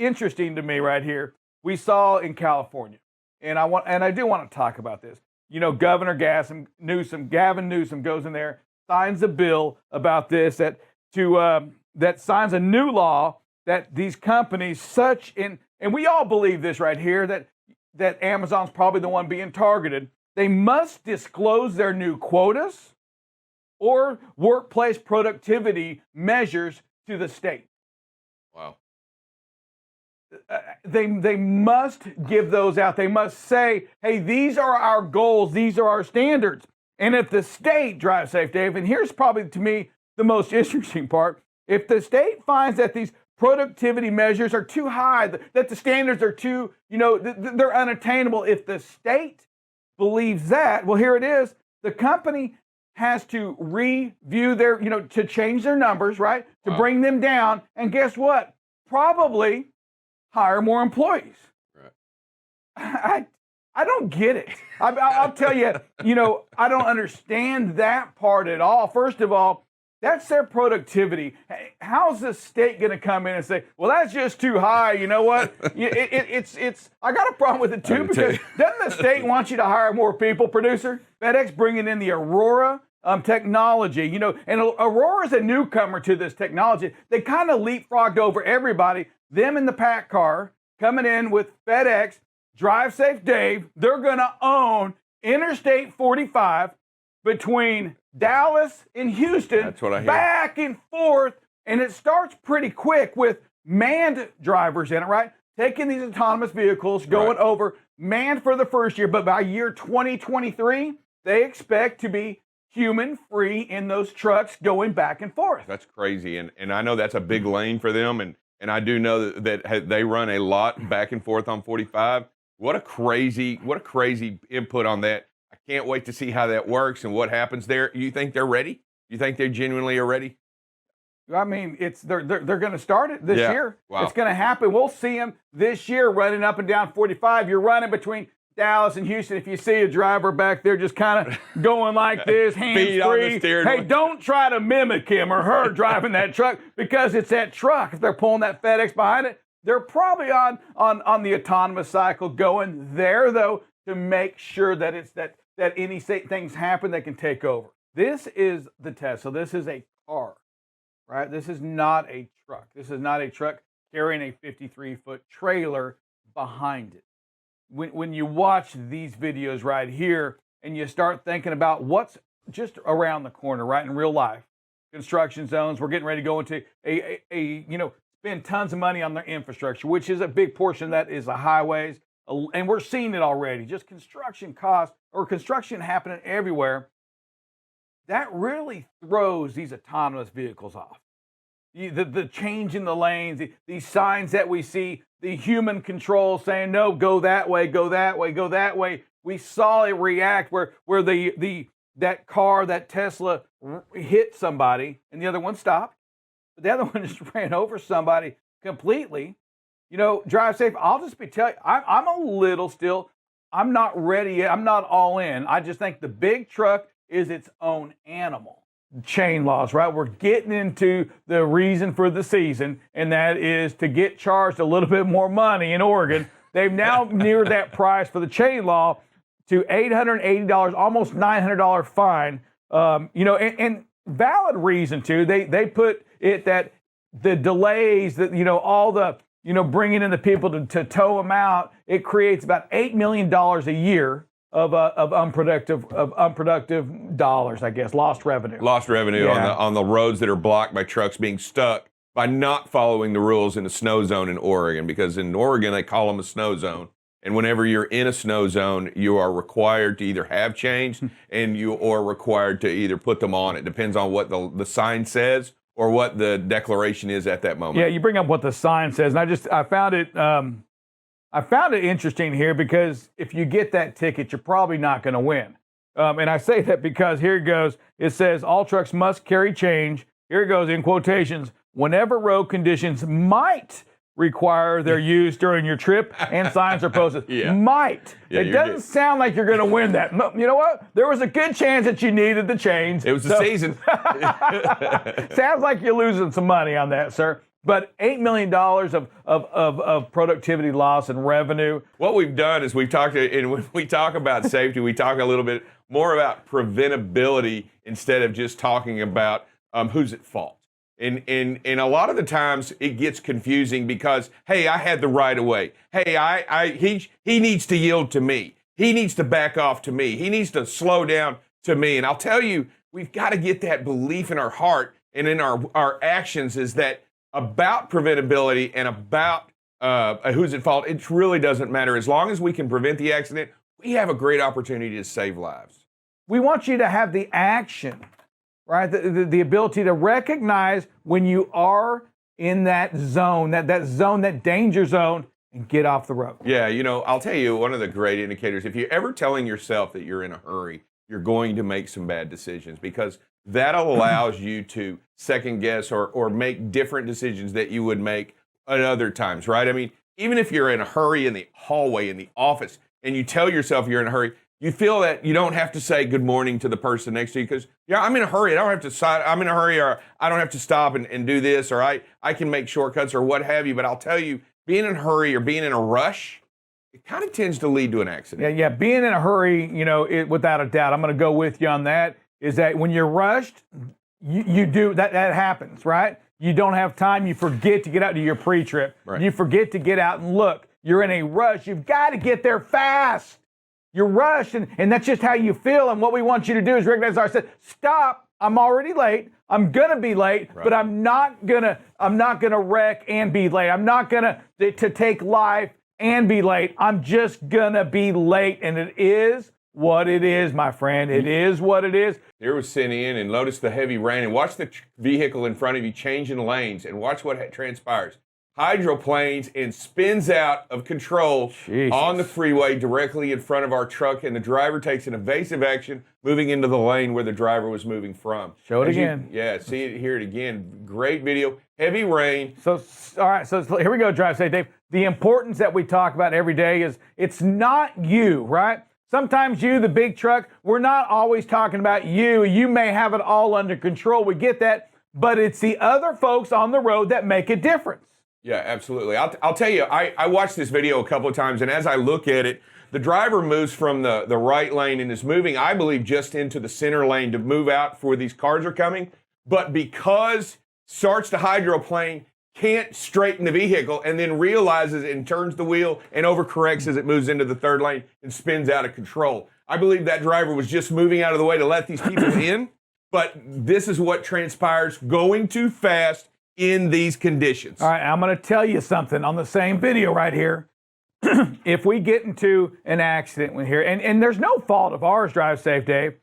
interesting to me right here. We saw in California, and I do want to talk about this. You know, Governor Gavin Newsom goes in there, signs a bill about this that signs a new law that these companies and we all believe this right here that Amazon's probably the one being targeted. They must disclose their new quotas or workplace productivity measures to the state. Wow. They must give those out. They must say, hey, these are our goals. These are our standards. And if the state, drive safe, Dave, and here's probably to me the most interesting part, if the state finds that these productivity measures are too high, that the standards are too, they're unattainable, if the state believes that, well, here it is. The company has to review their, to change their numbers, right? To bring them down. And guess what? Probably hire more employees. Right. I don't get it. I'll tell you, I don't understand that part at all. First of all, that's their productivity. How's the state going to come in and say, well, that's just too high? You know what? It's. I got a problem with it too, because doesn't the state want you to hire more people, producer? FedEx bringing in the Aurora technology, and Aurora is a newcomer to this technology. They kind of leapfrogged over everybody. Them in the pack car coming in with FedEx, Drive Safe Dave. They're going to own Interstate 45 between Dallas and Houston. That's what I hear. Back and forth. And it starts pretty quick with manned drivers in it, right? Taking these autonomous vehicles, going over manned for the first year. But by year 2023, they expect to be human-free in those trucks going back and forth. That's crazy. And I know that's a big lane for them. And I do know that they run a lot back and forth on 45. What a crazy input on that. I can't wait to see how that works and what happens there. You think they're ready? You think they genuinely are ready? I mean, they're going to start it this year. Wow. It's going to happen. We'll see them this year running up and down 45. You're running between Dallas and Houston. If you see a driver back there just kind of going like this, hands free, hey, don't try to mimic him or her driving that truck, because it's that truck. If they're pulling that FedEx behind it, they're probably on the autonomous cycle going there, though, to make sure that it's that any things happen, they can take over. This is the Tesla. This is a car, right? This is not a truck. This is not a truck carrying a 53-foot trailer behind it. When you watch these videos right here and you start thinking about what's just around the corner, right, in real life, construction zones, we're getting ready to go into spend tons of money on their infrastructure, which is a big portion of that is the highways. And we're seeing it already, just construction costs or construction happening everywhere. That really throws these autonomous vehicles off. The change in the lanes, these signs that we see, the human control saying, no, go that way, go that way, go that way. We saw it react where that car, that Tesla hit somebody and the other one stopped. But the other one just ran over somebody completely. Drive safe. I'll just telling you, I'm a little still, I'm not ready yet. I'm not all in. I just think the big truck is its own animal. Chain laws, right? We're getting into the reason for the season, and that is to get charged a little bit more money in Oregon. They've now neared that price for the chain law to $880, almost $900 fine. And valid reason too. They put it that the delays, that all the bringing in the people to tow them out, it creates about $8 million a year of unproductive dollars, I guess, lost revenue. Lost revenue on the roads that are blocked by trucks being stuck by not following the rules in the snow zone in Oregon, because in Oregon they call them a snow zone. And whenever you're in a snow zone, you are required to either have chains and you are required to either put them on. It depends on what the sign says or what the declaration is at that moment. Yeah, you bring up what the sign says, and I found it interesting here, because if you get that ticket, you're probably not going to win. And I say that because here it goes. It says all trucks must carry change. Here it goes in quotations. Whenever road conditions might require their use during your trip and signs are posted. Might. It doesn't sound like you're going to win that. You know what? There was a good chance that you needed the change. It was the season. Sounds like you're losing some money on that, sir. but $8 million of productivity loss and revenue. What we've done is we've talked, and when we talk about safety, we talk a little bit more about preventability instead of just talking about who's at fault. And a lot of the times it gets confusing because, hey, I had the right of way. Hey, he needs to yield to me. He needs to back off to me. He needs to slow down to me. And I'll tell you, we've got to get that belief in our heart and in our actions is that about preventability and about who's at fault, it really doesn't matter. As long as we can prevent the accident, we have a great opportunity to save lives. We want you to have the action, right? The ability to recognize when you are in that zone, that danger zone, and get off the road. Yeah, I'll tell you one of the great indicators. If you're ever telling yourself that you're in a hurry, you're going to make some bad decisions because that allows you to second guess or make different decisions that you would make at other times, right? I mean, even if you're in a hurry in the hallway, in the office, and you tell yourself you're in a hurry, you feel that you don't have to say good morning to the person next to you because, I'm in a hurry. I don't have to stop. I'm in a hurry, or I don't have to stop and do this, or I can make shortcuts or what have you. But I'll tell you, being in a hurry or being in a rush, it kind of tends to lead to an accident. Yeah, being in a hurry, without a doubt, I'm going to go with you on that, is that when you're rushed, you do, that happens, right? You don't have time. You forget to get out to your pre-trip. Right. You forget to get out and look. You're in a rush. You've got to get there fast. You're rushed, and that's just how you feel. And what we want you to do is recognize, I said, stop. I'm already late. I'm gonna be late, right. But I'm not gonna wreck and be late. I'm not gonna to take life and be late. I'm just gonna be late, and it is what it is, my friend. It is what it is. Here was sitting in and notice the heavy rain and watch the vehicle in front of you changing lanes and watch what transpires. Hydroplanes and spins out of control on the freeway directly in front of our truck, and the driver takes an evasive action moving into the lane where the driver was moving from. Show it again. See it, hear it again. Great video. Heavy rain. So, all right, so here we go, Drive Safe Dave. The importance that we talk about every day is it's not you, right? Sometimes you, the big truck, we're not always talking about you. You may have it all under control. We get that, but it's the other folks on the road that make a difference. Yeah, absolutely. I'll tell you, I watched this video a couple of times, and as I look at it, the driver moves from the right lane and is moving, I believe, just into the center lane to move out for these cars are coming. But because starts to hydroplane, can't straighten the vehicle, and then realizes and turns the wheel and overcorrects as it moves into the third lane and spins out of control. I believe that driver was just moving out of the way to let these people in, but this is what transpires going too fast in these conditions. All right, I'm going to tell you something on the same video right here. If we get into an accident here, and there's no fault of ours, Drive Safe Dave,